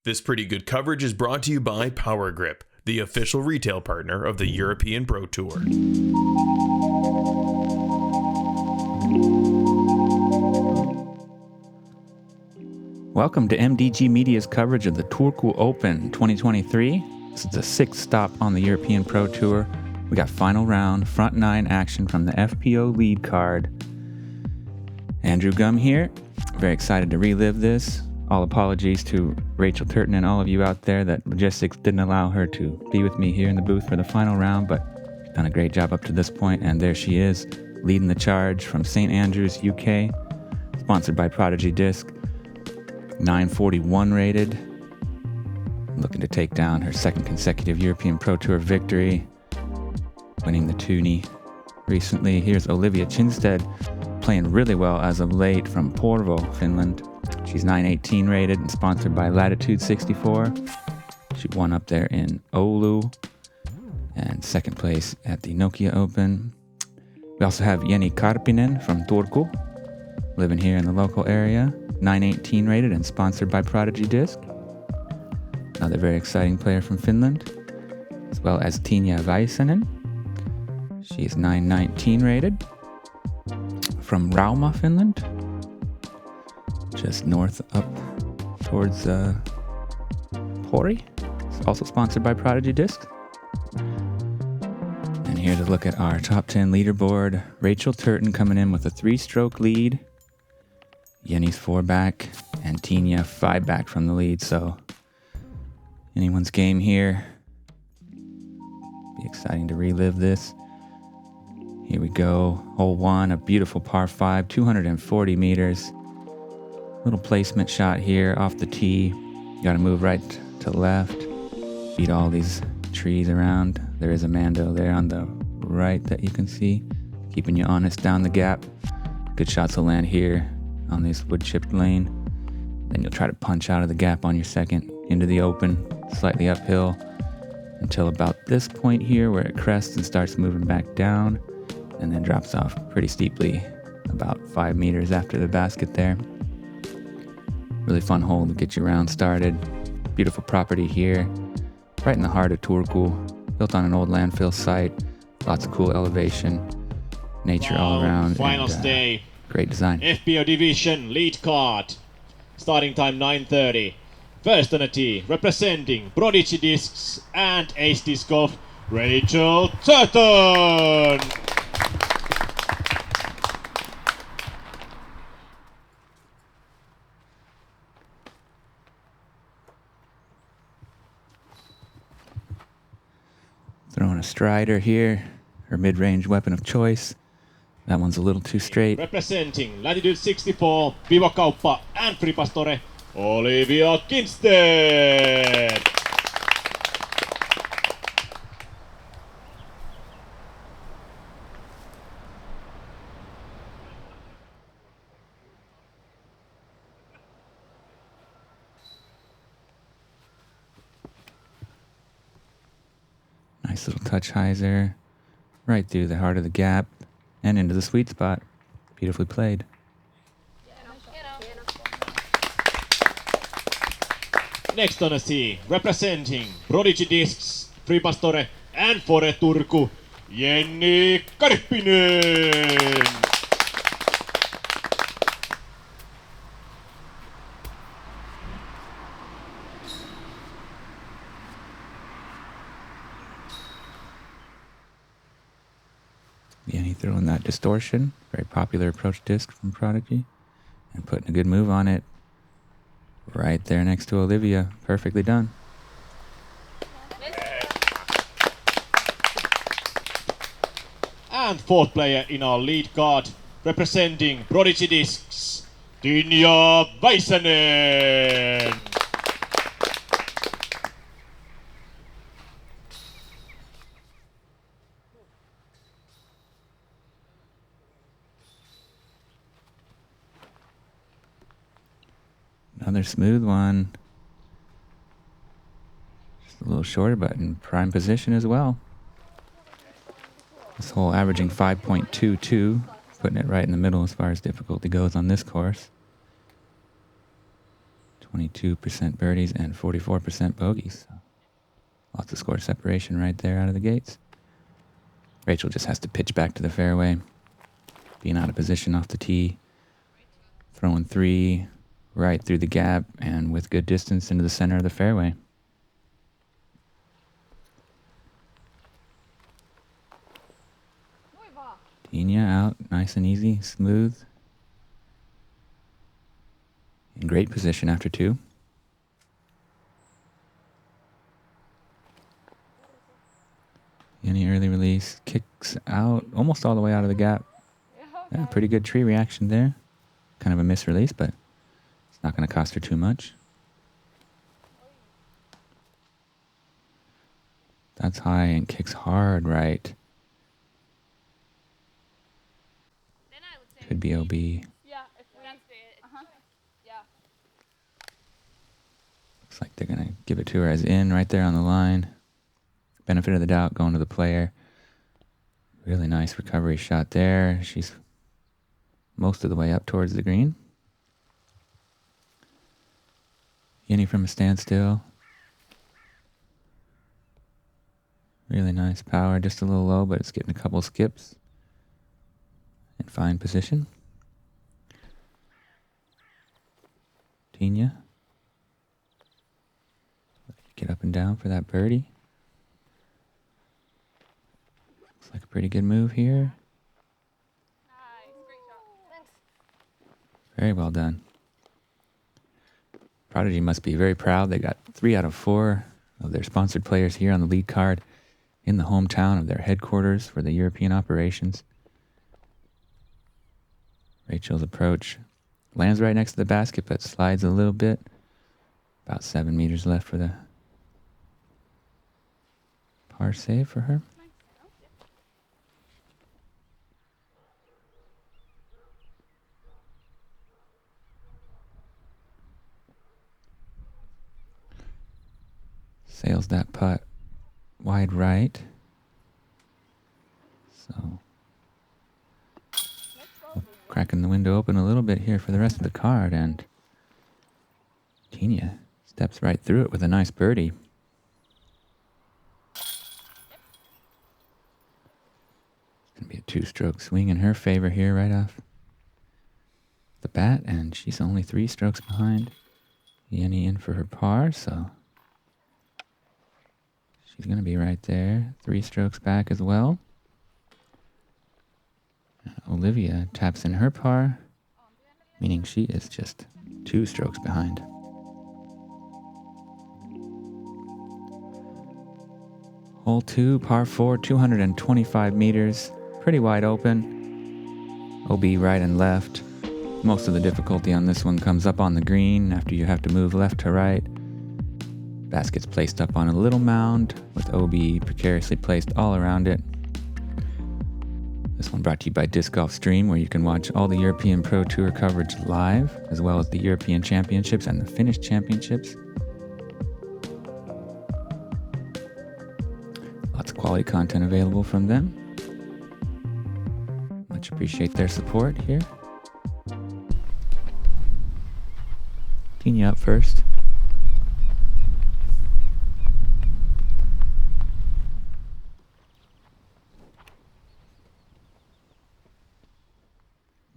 This pretty good coverage is brought to you by Power Grip, the official retail partner of the European Pro Tour. Welcome to MDG Media's coverage of the Turku Open 2023. This is the sixth stop on the European Pro Tour. We got final round, front nine action from the FPO lead card. Andrew Gum here. Very excited to relive this. All apologies to Rachel Turton and all of you out there that logistics didn't allow her to be with me here in the booth for the final round, but done a great job up to this point, and there she is, leading the charge from St. Andrews, UK, sponsored by Prodigy Disc, 941 rated, looking to take down her second consecutive European Pro Tour victory, winning the Toonie recently. Here's Olivia Kindstedt, playing really well as of late from Porvoo, Finland. She's 918 rated and sponsored by Latitude 64. She won up there in Oulu and second place at the Nokia Open. We also have Jenny Karppinen from Turku, living here in the local area, 918 rated and sponsored by Prodigy Disc. Another very exciting player from Finland, as well as Tinja Väisänen. She's 919 rated from Rauma, Finland, just north up towards Pori. It's also sponsored by Prodigy Disc. And here to look at our top 10 leaderboard, Rachel Turton coming in with a 3-stroke lead. Jenny's 4 back, and Tinja 5 back from the lead. So anyone's game here. Be exciting to relive this. Here we go. Hole 1, a beautiful par 5, 240 meters. Little placement shot here off the tee. You got to move right to left. Beat all these trees around. There is a Mando there on the right that you can see, keeping you honest down the gap. Good shots will land here on this wood-chipped lane. Then you'll try to punch out of the gap on your second into the open, slightly uphill, until about this point here where it crests and starts moving back down, and then drops off pretty steeply about 5 meters after the basket there. Really fun hole to get your round started. Beautiful property here, right in the heart of Turku, built on an old landfill site. Lots of cool elevation, nature all around. Finals day. Great design. FPO division lead card. Starting time 9:30. First on a tee, representing Prodigy Discs and Ace Disc Golf, Rachel Turton. Throwing a strider here, her mid-range weapon of choice. That one's a little too straight. Representing Latitude 64, Pivokauppa and Fripastore, Olivia Kindstedt. Nice little touch hyzer, right through the heart of the gap and into the sweet spot. Beautifully played. Next on a tee, representing Prodigy Discs, Fripastore and Fore Turku, Jenny Karppinen. Jenny throwing that distortion, very popular approach disc from Prodigy, and putting a good move on it. Right there next to Olivia. Perfectly done. And fourth player in our lead card, representing Prodigy Discs, Tinja Väisänen. Another smooth one. Just a little shorter, but in prime position as well. This hole averaging 5.22, putting it right in the middle as far as difficulty goes on this course. 22% birdies and 44% bogeys. So lots of score separation right there out of the gates. Rachel just has to pitch back to the fairway, being out of position off the tee, throwing 3 right through the gap and with good distance into the center of the fairway. Tinja out, nice and easy, smooth. In great position after 2. Any early release, kicks out, almost all the way out of the gap. Yeah, pretty good tree reaction there. Kind of a misrelease, but it's not going to cost her too much. That's high and kicks hard right. Could be OB. Looks like they're going to give it to her as in right there on the line. Benefit of the doubt going to the player. Really nice recovery shot there. She's most of the way up towards the green. Yenny from a standstill. Really nice power, just a little low, but it's getting a couple skips. In fine position. Tinja. Get up and down for that birdie. Looks like a pretty good move here. Very well done. Prodigy must be very proud. They got 3 out of 4 of their sponsored players here on the lead card in the hometown of their headquarters for the European operations. Rachel's approach lands right next to the basket, but slides a little bit. About 7 meters left for the par save for her. Sails that putt wide right. So cracking the window open a little bit here for the rest of the card, and Tinja steps right through it with a nice birdie. It's going to be a 2-stroke swing in her favor here right off the bat, and she's only 3 strokes behind. Yenny in for her par, so she's going to be right there. 3 strokes back as well. Olivia taps in her par, meaning she is just 2 strokes behind. Hole 2, par 4, 225 meters. Pretty wide open. OB right and left. Most of the difficulty on this one comes up on the green after you have to move left to right. Basket's placed up on a little mound with OB precariously placed all around it. This one brought to you by Disc Golf Stream, where you can watch all the European Pro Tour coverage live, as well as the European Championships and the Finnish Championships. Lots of quality content available from them. Much appreciate their support here. Tinja up first.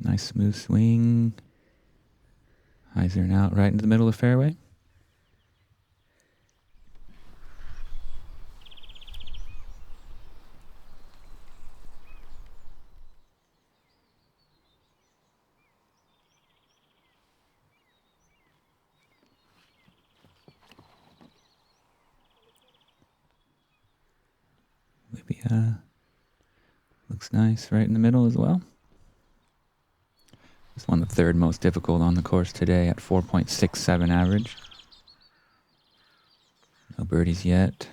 Nice smooth swing. Hyzering out right into the middle of the fairway. Olivia looks nice right in the middle as well. This one the 3rd most difficult on the course today at 4.67 average. No birdies yet.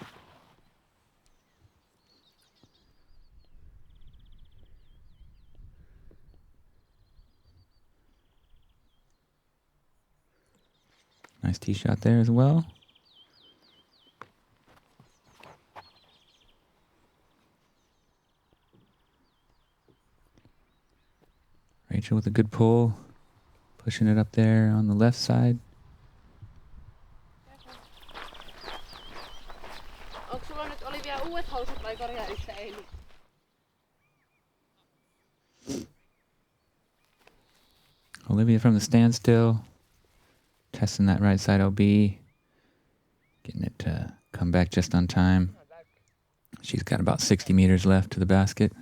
Nice tee shot there as well. Rachel with a good pull, pushing it up there on the left side. uudet housut vai korjaa itse eilen? Olivia from the standstill, testing that right side OB, getting it to come back just on time. She's got about 60 meters left to the basket.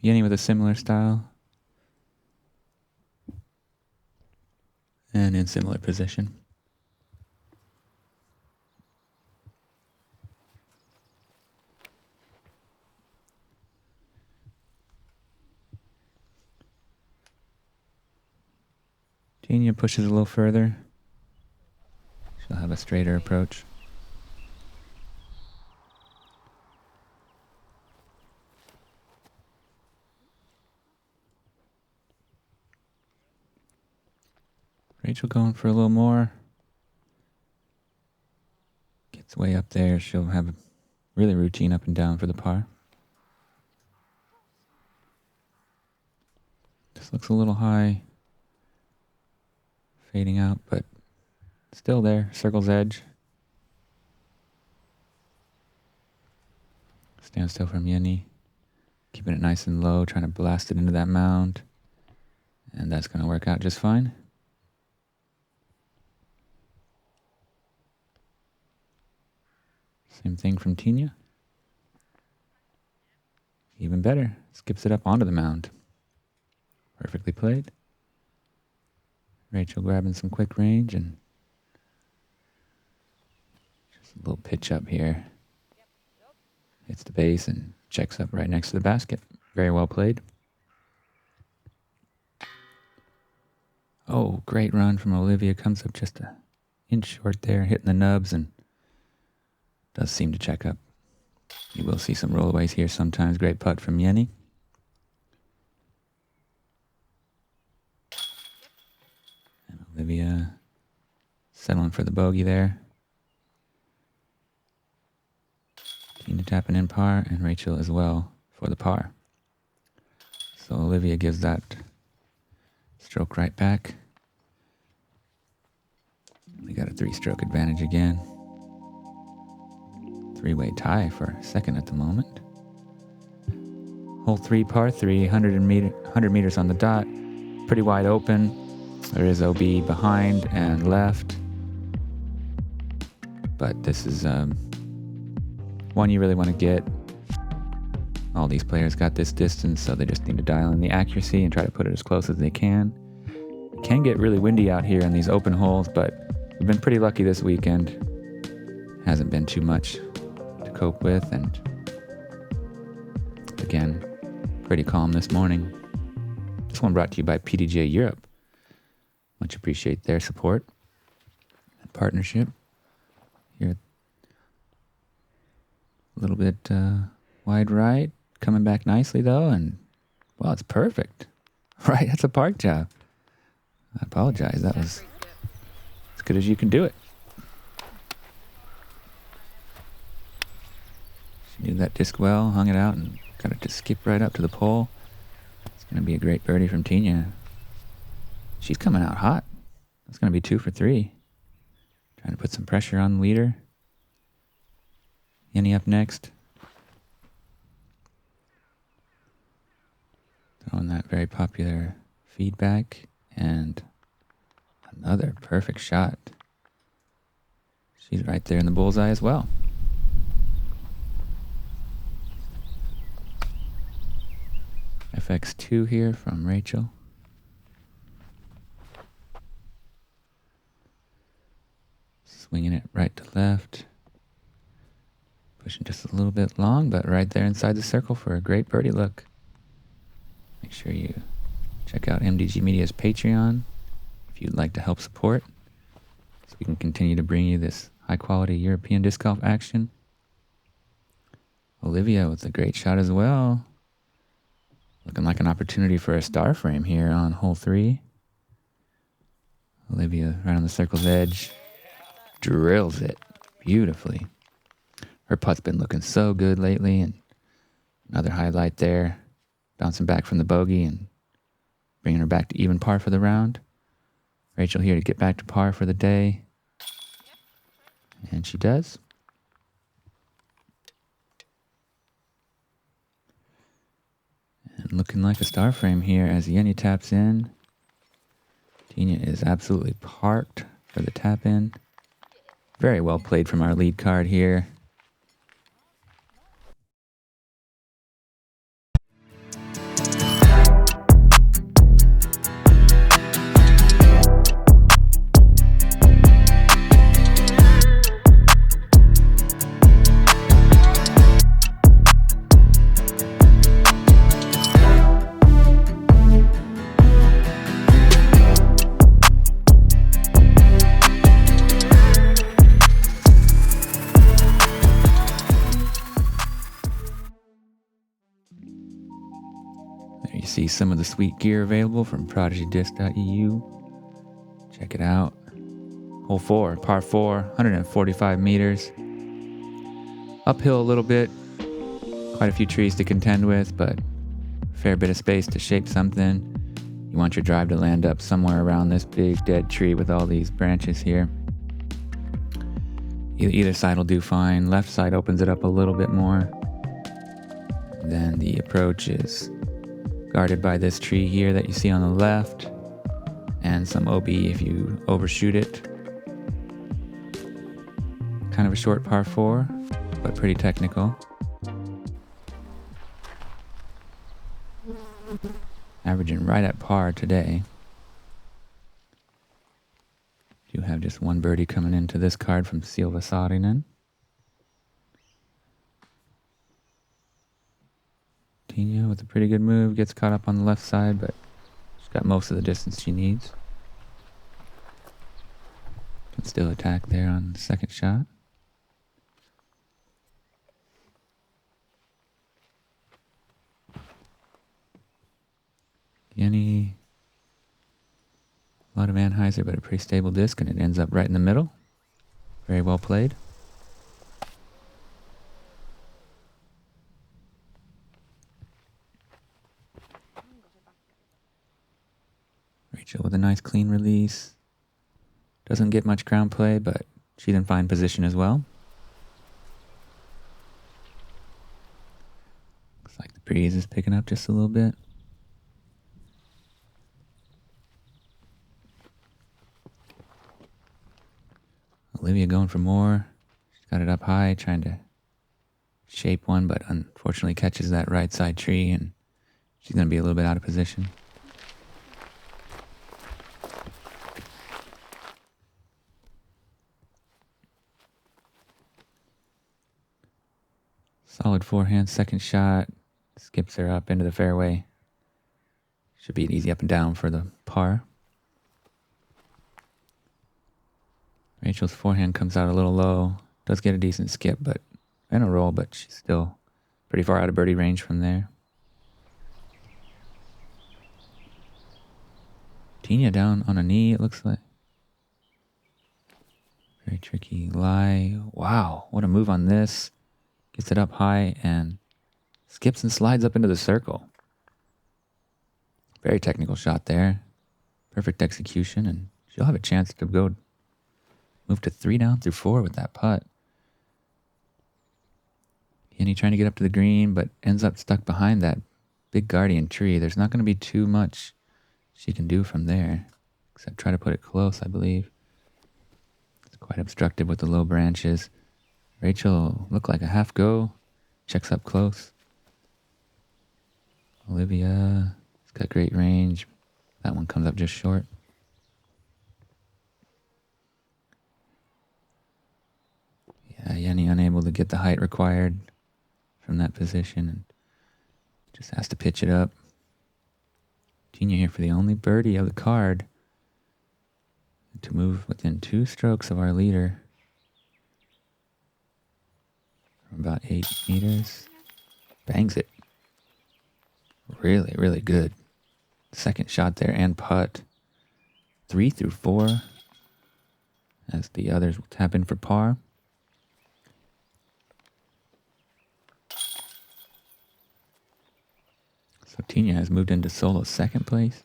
Jenny with a similar style. And in similar position. Tinja pushes a little further. She'll have a straighter approach. Rachel going for a little more. Gets way up there. She'll have a really routine up and down for the par. This looks a little high. Fading out, but still there. Circle's edge. Stand still from Jenny. Keeping it nice and low, trying to blast it into that mound. And that's going to work out just fine. Same thing from Tinja. Even better. Skips it up onto the mound. Perfectly played. Rachel grabbing some quick range and just a little pitch up here. Hits the base and checks up right next to the basket. Very well played. Oh, great run from Olivia. Comes up just an inch short there, hitting the nubs and does seem to check up. You will see some rollaways here sometimes. Great putt from Jenny. And Olivia settling for the bogey there. Tinja tapping in par, and Rachel as well for the par. So Olivia gives that stroke right back. We got a 3-stroke advantage again. 3-way tie for second at the moment. Hole 3, par 3, 100 meters on the dot. Pretty wide open. There is OB behind and left. But this is one you really want to get. All these players got this distance, so they just need to dial in the accuracy and try to put it as close as they can. It can get really windy out here in these open holes, but we've been pretty lucky this weekend. Hasn't been too much to cope with, and again, pretty calm this morning. This one brought to you by PDGA Europe. Much appreciate their support and partnership. Here, a little bit wide right, coming back nicely though, and well, it's perfect. Right, that's a park job. I apologize. That was as good as you can do it. She knew that disc well, hung it out, and got it to skip right up to the pole. It's going to be a great birdie from Tinja. She's coming out hot. That's going to be 2 for 3. Trying to put some pressure on the leader. Jenny up next. Throwing that very popular feedback, and another perfect shot. She's right there in the bullseye as well. FX2 here from Rachel. Swinging it right to left. Pushing just a little bit long, but right there inside the circle for a great birdie look. Make sure you check out MDG Media's Patreon if you'd like to help support, so we can continue to bring you this high-quality European disc golf action. Olivia with a great shot as well. Looking like an opportunity for a star frame here on hole 3. Olivia right on the circle's edge. Drills it beautifully. Her putt's been looking so good lately, and another highlight there. Bouncing back from the bogey and bringing her back to even par for the round. Rachel here to get back to par for the day. And she does. And looking like a star frame here as Yenny taps in. Tinja is absolutely parked for the tap in. Very well played from our lead card here. There you see some of the sweet gear available from prodigydisc.eu. Check it out. Hole 4, par 4, 145 meters. Uphill a little bit. Quite a few trees to contend with, but a fair bit of space to shape something. You want your drive to land up somewhere around this big dead tree with all these branches here. Either side will do fine. Left side opens it up a little bit more. Then the approach is guarded by this tree here that you see on the left, and some OB if you overshoot it. Kind of a short par 4, but pretty technical. Averaging right at par today. Do have just one birdie coming into this card from Silva Saarinen. Tinja with a pretty good move, gets caught up on the left side, but she's got most of the distance she needs. Can still attack there on the second shot. Yenny, a lot of Anheuser, but a pretty stable disc, and it ends up right in the middle. Very well played. Rachel with a nice clean release. Doesn't get much ground play, but she's in fine position as well. Looks like the breeze is picking up just a little bit. Olivia going for more. She's got it up high, trying to shape one, but unfortunately catches that right side tree, and she's going to be a little bit out of position. Solid forehand, second shot. Skips her up into the fairway. Should be an easy up and down for the par. Rachel's forehand comes out a little low. Does get a decent skip, but and a roll, but she's still pretty far out of birdie range from there. Tinja down on a knee, it looks like. Very tricky lie. Wow, what a move on this. Gets it up high and skips and slides up into the circle. Very technical shot there. Perfect execution, and she'll have a chance to go move to 3 down through 4 with that putt. Yenny trying to get up to the green, but ends up stuck behind that big guardian tree. There's not going to be too much she can do from there, except try to put it close, I believe. It's quite obstructed with the low branches. Rachel looked like a half go. Checks up close. Olivia, it's got great range. That one comes up just short. Yeah, Yenny unable to get the height required from that position and just has to pitch it up. Tinja here for the only birdie of the card to move within 2 strokes of our leader. From about 8 meters. Bangs it. Really, really good. Second shot there and putt. 3 through 4 as the others will tap in for par. So Tinja has moved into solo second place.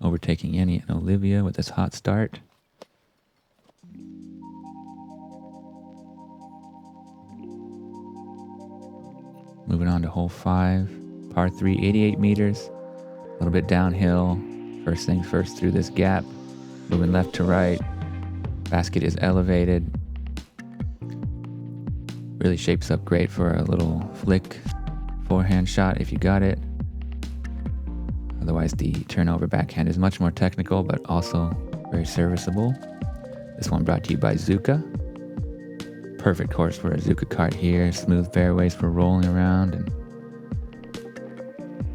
overtaking Jenny and Olivia with this hot start. Moving on to hole 5, par 3, 88 meters. A little bit downhill. First things first through this gap. Moving left to right. Basket is elevated. Really shapes up great for a little flick forehand shot if you got it. Otherwise, the turnover backhand is much more technical, but also very serviceable. This one brought to you by Zuka. Perfect course for a Zuka cart here. Smooth fairways for rolling around, and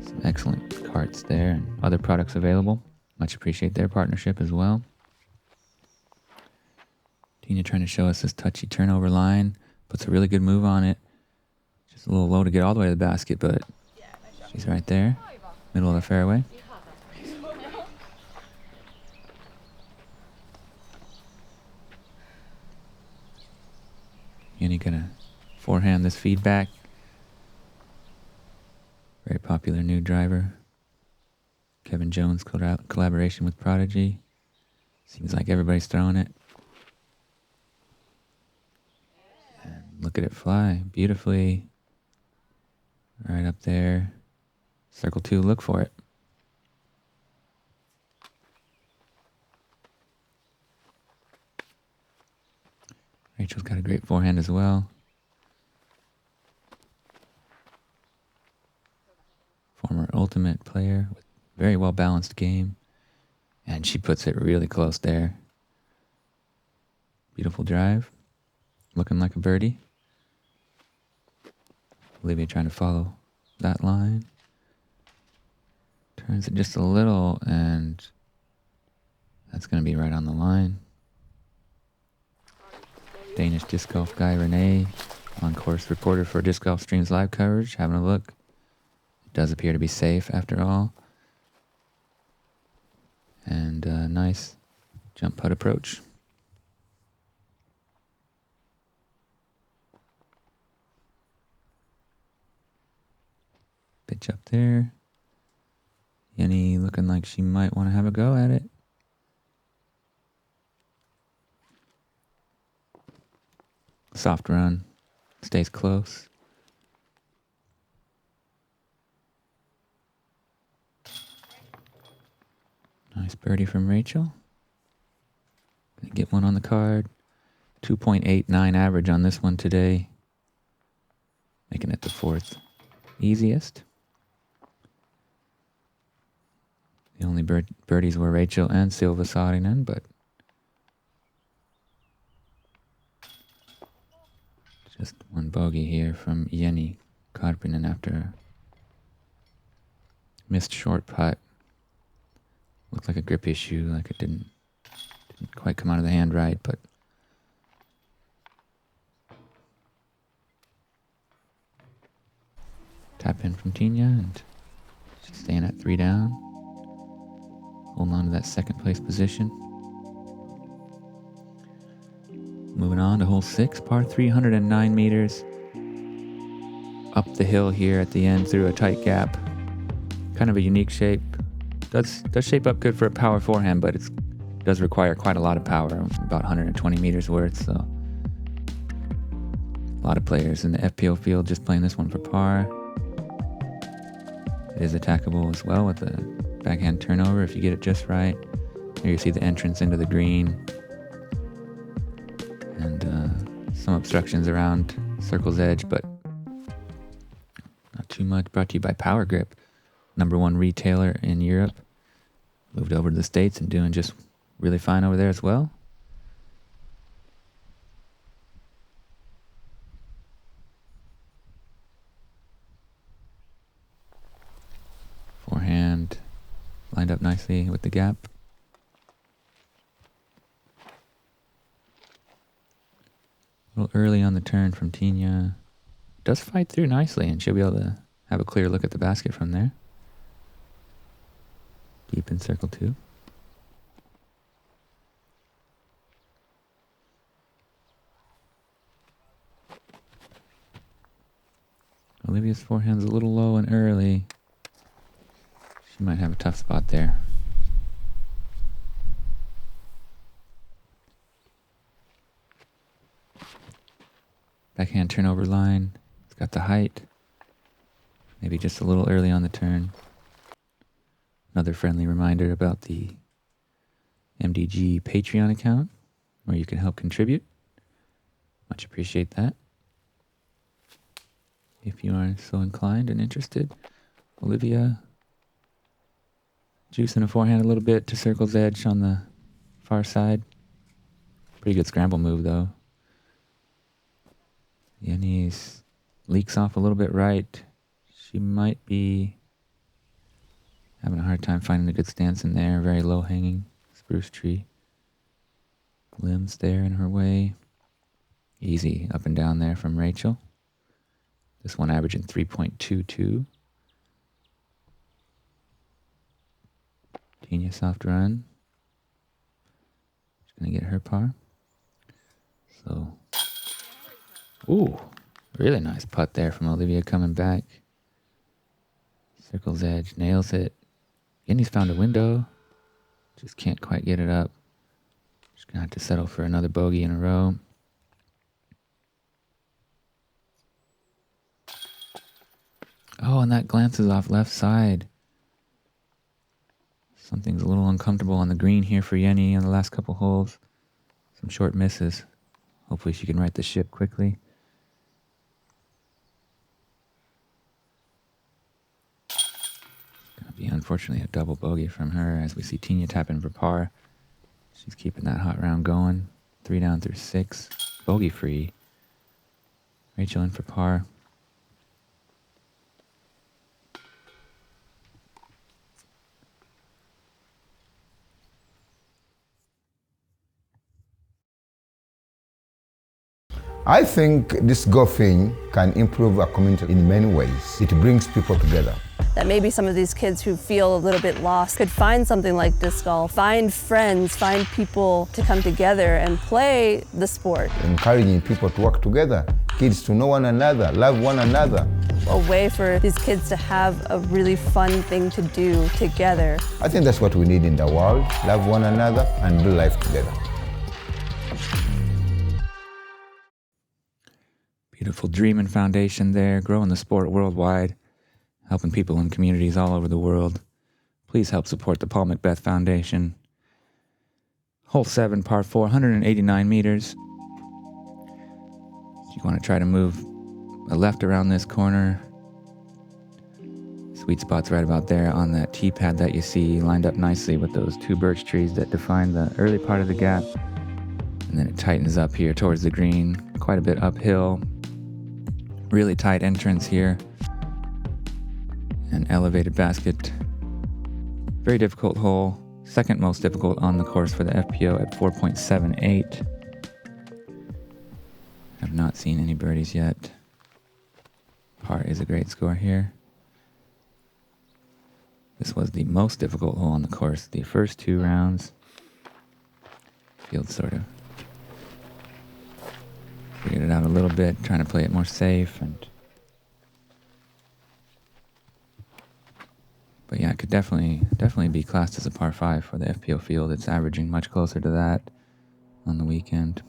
some excellent carts there and other products available. Much appreciate their partnership as well. Tinja trying to show us this touchy turnover line. Puts a really good move on it. Just a little low to get all the way to the basket, but she's right there. Middle of the fairway. Jenny gonna forehand this feedback. Very popular new driver. Kevin Jones collaboration with Prodigy. Seems like everybody's throwing it. And look at it fly beautifully. Right up there. Circle 2, look for it. Rachel's got a great forehand as well. Former Ultimate player with very well balanced game. And she puts it really close there. Beautiful drive. Looking like a birdie. Olivia trying to follow that line. Turns it just a little, and that's going to be right on the line. Danish disc golf guy Renee, on-course reporter for Disc Golf Stream's live coverage, having a look. It does appear to be safe after all. And a nice jump putt approach. Pitch up there. Jenny looking like she might want to have a go at it. Soft run. Stays close. Nice birdie from Rachel. Gonna get one on the card. 2.89 average on this one today. Making it the 4th easiest. The only birdies were Rachel and Silva Saarinen, but just one bogey here from Jenny Karppinen after a missed short putt. Looked like a grip issue, like it didn't quite come out of the hand right, but tap in from Tinja, and she's staying at 3 down. Holding on to that second place position. Moving on to hole 6, par 309 meters. Up the hill here at the end through a tight gap. Kind of a unique shape. Does shape up good for a power forehand, but it does require quite a lot of power, about 120 meters worth, so a lot of players in the FPO field just playing this one for par. It is attackable as well with the backhand turnover if you get it just right. Here you see the entrance into the green. And some obstructions around circle's edge, but not too much. Brought to you by Power Grip, #1 retailer in Europe. Moved over to the States and doing just really fine over there as well. Forehand lined up nicely with the gap. A little early on the turn from Tinja. Does fight through nicely, and she'll be able to have a clear look at the basket from there. Deep in circle 2. Olivia's forehand's a little low and early. She might have a tough spot there. Backhand turnover line. It's got the height. Maybe just a little early on the turn. Another friendly reminder about the MDG Patreon account, where you can help contribute. Much appreciate that. If you are so inclined and interested. Olivia juicing a forehand a little bit to circle's edge on the far side. Pretty good scramble move though. Jenny's leaks off a little bit right. She might be having a hard time finding a good stance in there. Very low hanging spruce tree. Limbs there in her way. Easy up and down there from Rachel. This one averaging 3.22. Tinja soft run. She's going to get her par. So, ooh, really nice putt there from Olivia coming back. Circle's edge, nails it. Yenny's found a window. Just can't quite get it up. She's going to have to settle for another bogey in a row. Oh, and that glances off left side. Something's a little uncomfortable on the green here for Yenny on the last couple holes. Some short misses. Hopefully she can right the ship quickly. Gonna be unfortunately a double bogey from her as we see Tinja tapping for par. She's keeping that hot round going. 3 down through 6. Bogey free. Rachel in for par. I think this golfing can improve our community in many ways. It brings people together. That maybe some of these kids who feel a little bit lost could find something like disc golf, find friends, find people to come together and play the sport. Encouraging people to work together, kids to know one another, love one another. A way for these kids to have a really fun thing to do together. I think that's what we need in the world, love one another and do life together. Beautiful Dreamin' Foundation there, growing the sport worldwide, helping people in communities all over the world. Please help support the Paul Macbeth Foundation. Hole 7, par 4, 189 meters. You want to try to move a left around this corner. Sweet spot's right about there on that tee pad that you see, lined up nicely with those 2 birch trees that define the early part of the gap. And then it tightens up here towards the green, quite a bit uphill. Really tight entrance here. An elevated basket. Very difficult hole. Second most difficult on the course for the FPO at 4.78. Have not seen any birdies yet. Par is a great score here. This was the most difficult hole on the course. The first 2 rounds. Field sort of figured it out a little bit, trying to play it more safe. But yeah, it could definitely be classed as a par 5 for the FPO field. It's averaging much closer to that on the weekend.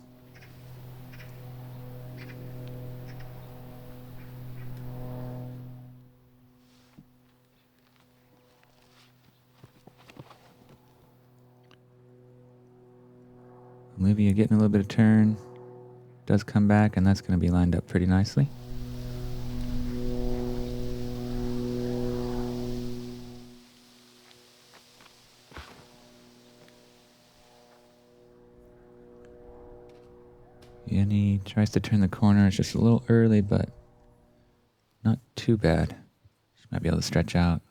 Olivia getting a little bit of turn. Does come back, and that's going to be lined up pretty nicely. Yenny tries to turn the corner. It's just a little early, but not too bad. She might be able to stretch out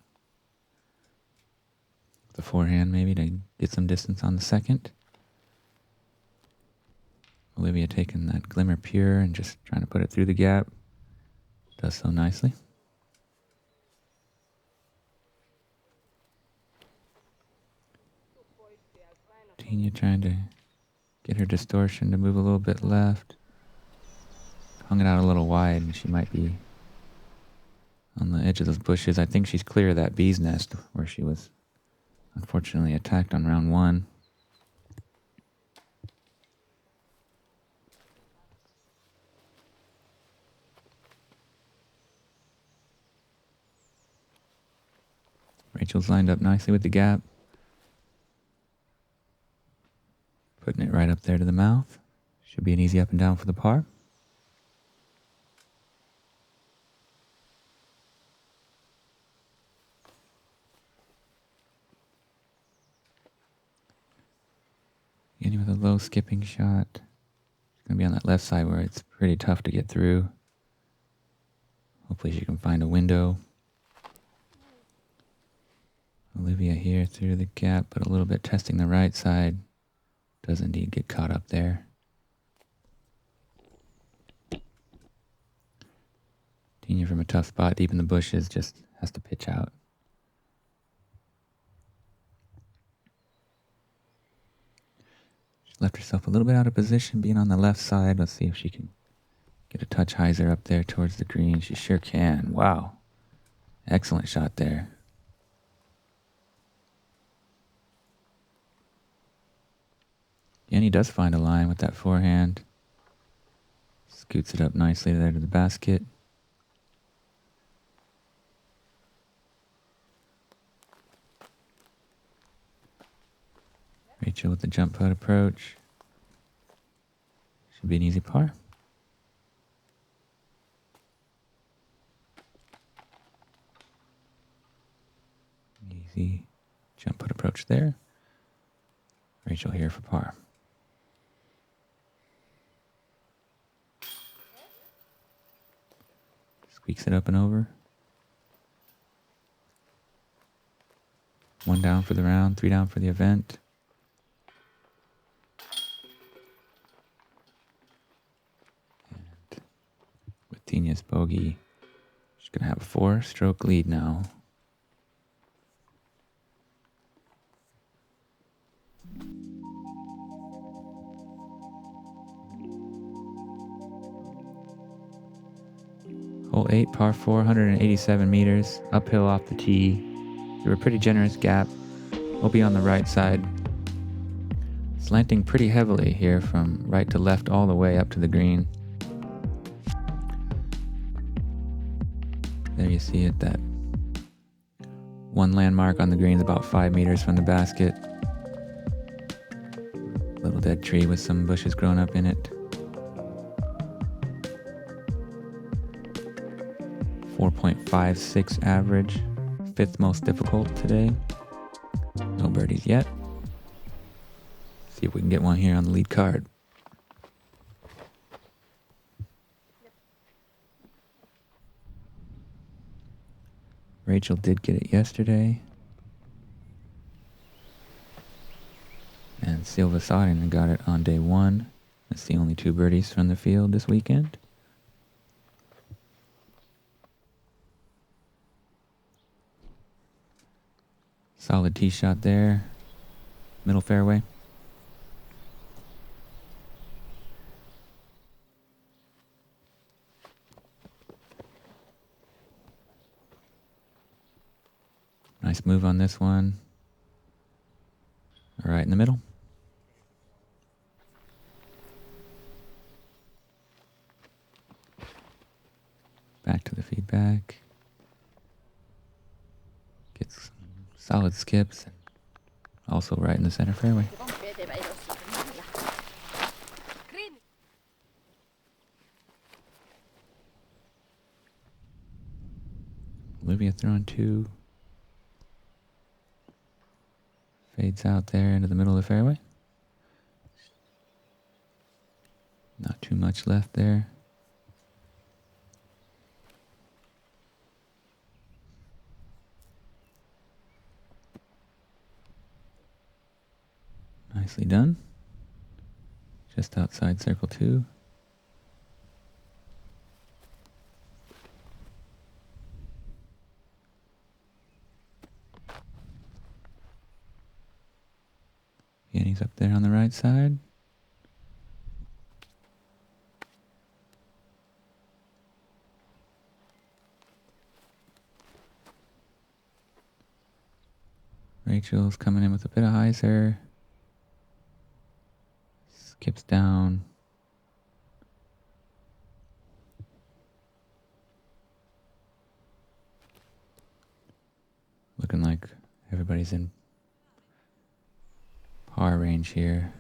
the forehand maybe to get some distance on the second. Olivia taking that Glimmer Pure and just trying to put it through the gap. Does so nicely. Tinja trying to get her distortion to move a little bit left. Hung it out a little wide, and she might be on the edge of those bushes. I think she's clear of that bee's nest where she was unfortunately attacked on round 1. Rachel's lined up nicely with the gap. Putting it right up there to the mouth. Should be an easy up and down for the par. Getting with a low skipping shot. It's going to be on that left side where it's pretty tough to get through. Hopefully she can find a window. Olivia here through the gap, but a little bit testing the right side. Does indeed get caught up there. Tinja from a tough spot deep in the bushes just has to pitch out. She left herself a little bit out of position being on the left side. Let's see if she can get a touch hyzer up there towards the green. She sure can. Wow. Excellent shot there. Jenny does find a line with that forehand. Scoots it up nicely there to the basket. Rachel with the jump putt approach. Should be an easy par. Easy jump putt approach there. Rachel here for par. Squeaks it up and over. 1 down for the round, 3 down for the event. And with Tinja's bogey, she's going to have a 4-stroke lead now. Hole 8, par 4, 187 meters, uphill off the tee, through a pretty generous gap. We'll be on the right side. Slanting pretty heavily here from right to left all the way up to the green. There you see it, that one landmark on the green is about 5 meters from the basket. Little dead tree with some bushes growing up in it. 4.56 average, 5th most difficult today. No birdies yet. See if we can get one here on the lead card. Rachel did get it yesterday. And Silva Saarinen got it on day 1. That's the only 2 birdies from the field this weekend. Solid tee shot there. Middle fairway. Nice move on this one. Right in the middle. Back to the feedback. Gets some solid skips. And also right in the center fairway. Olivia throwing 2. Fades out there into the middle of the fairway. Not too much left there. Nicely done. Just outside circle 2. And he's up there on the right side. Rachel's coming in with a bit of hyzer. Skips down. Looking like everybody's in par range here.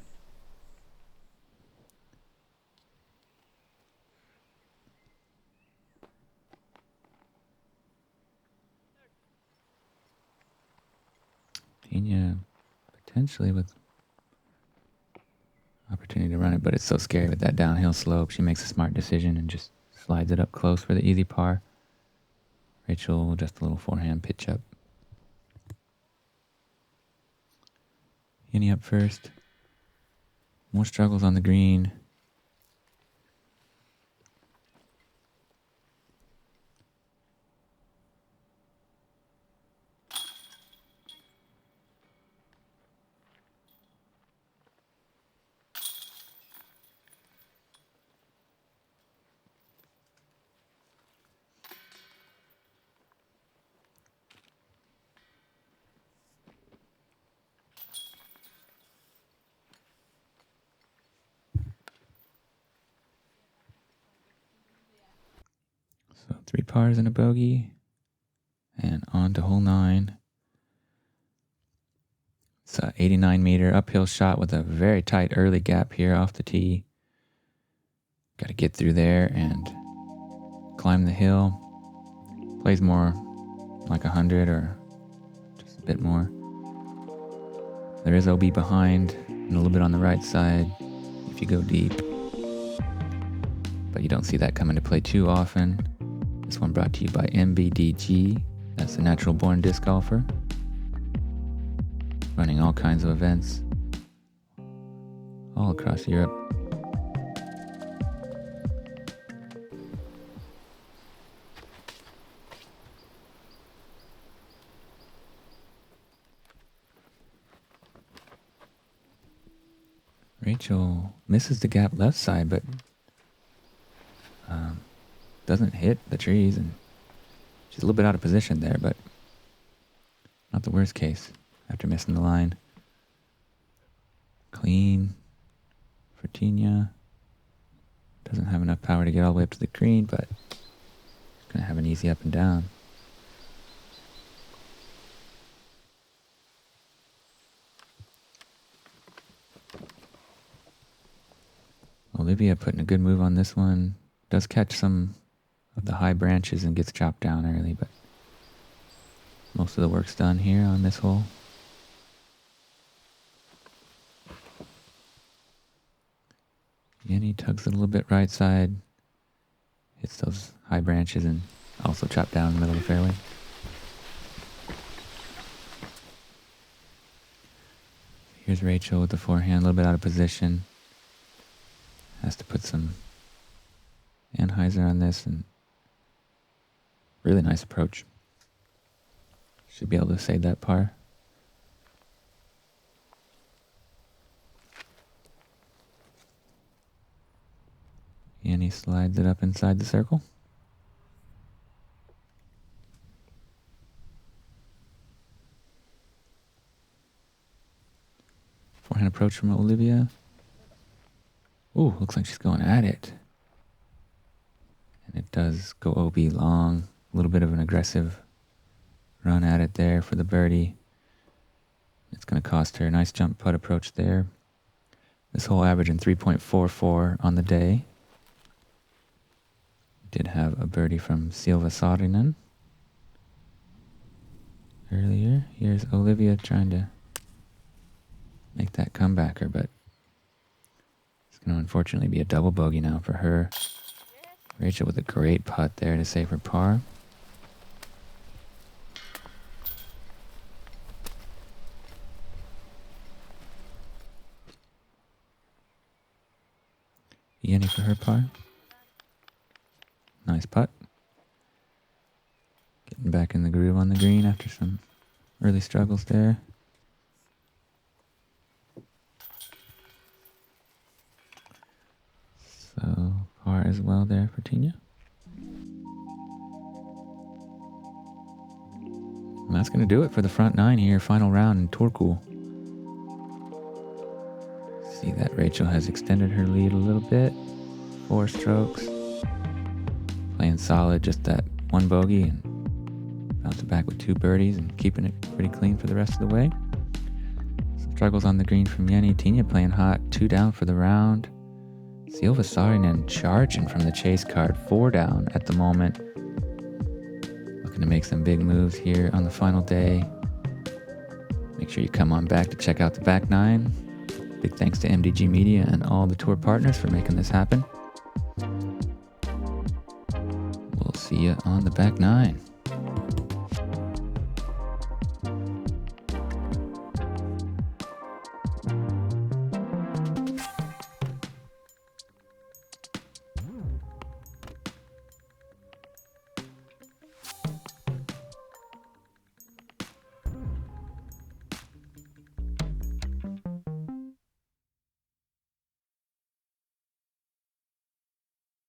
Tinja potentially with opportunity to run it, but it's so scary with that downhill slope. She makes a smart decision and just slides it up close for the easy par. Rachel, just a little forehand pitch up. Yenny up first. More struggles on the green. So 3 pars and a bogey. And on to hole 9. It's a 89-meter uphill shot with a very tight early gap here off the tee. Got to get through there and climb the hill. Plays more like 100 or just a bit more. There is OB behind and a little bit on the right side if you go deep. But you don't see that come into play too often. This one brought to you by MDG. That's a natural born disc golfer. Running all kinds of events all across Europe. Rachel misses the gap left side, but doesn't hit the trees, and she's a little bit out of position there, but not the worst case after missing the line. Clean for Tinja. Doesn't have enough power to get all the way up to the green, but she's going to have an easy up and down. Olivia putting a good move on this one. Does catch some of the high branches and gets chopped down early, but most of the work's done here on this hole. Yenny tugs it a little bit right side. Hits those high branches and also chopped down in the middle of the fairway. Here's Rachel with the forehand, a little bit out of position. Has to put some anhyzer on this, and really nice approach. Should be able to save that par. And he slides it up inside the circle. Forehand approach from Olivia. Ooh, looks like she's going at it. And it does go OB long. A little bit of an aggressive run at it there for the birdie. It's going to cost her a nice jump putt approach there. This hole averaging 3.44 on the day. Did have a birdie from Silva Saarinen earlier. Here's Olivia trying to make that comebacker, but it's going to unfortunately be a double bogey now for her. Rachel with a great putt there to save her par. Yenny for her par. Nice putt. Getting back in the groove on the green after some early struggles there. So par as well there for Tinja. And that's going to do it for the front 9 here. Final round in Turku. See that Rachel has extended her lead a little bit. 4 strokes. Playing solid, just that one bogey and Bounce it back with 2 birdies and keeping it pretty clean for the rest of the way. Some struggles on the green from Jenny. Tinja playing hot, 2 down for the round. Silva, Saarinen charging from the chase card, 4 down at the moment. Looking to make some big moves here on the final day. Make sure you come on back to check out the back 9. Big thanks to MDG Media and all the tour partners for making this happen. We'll see you on the back 9.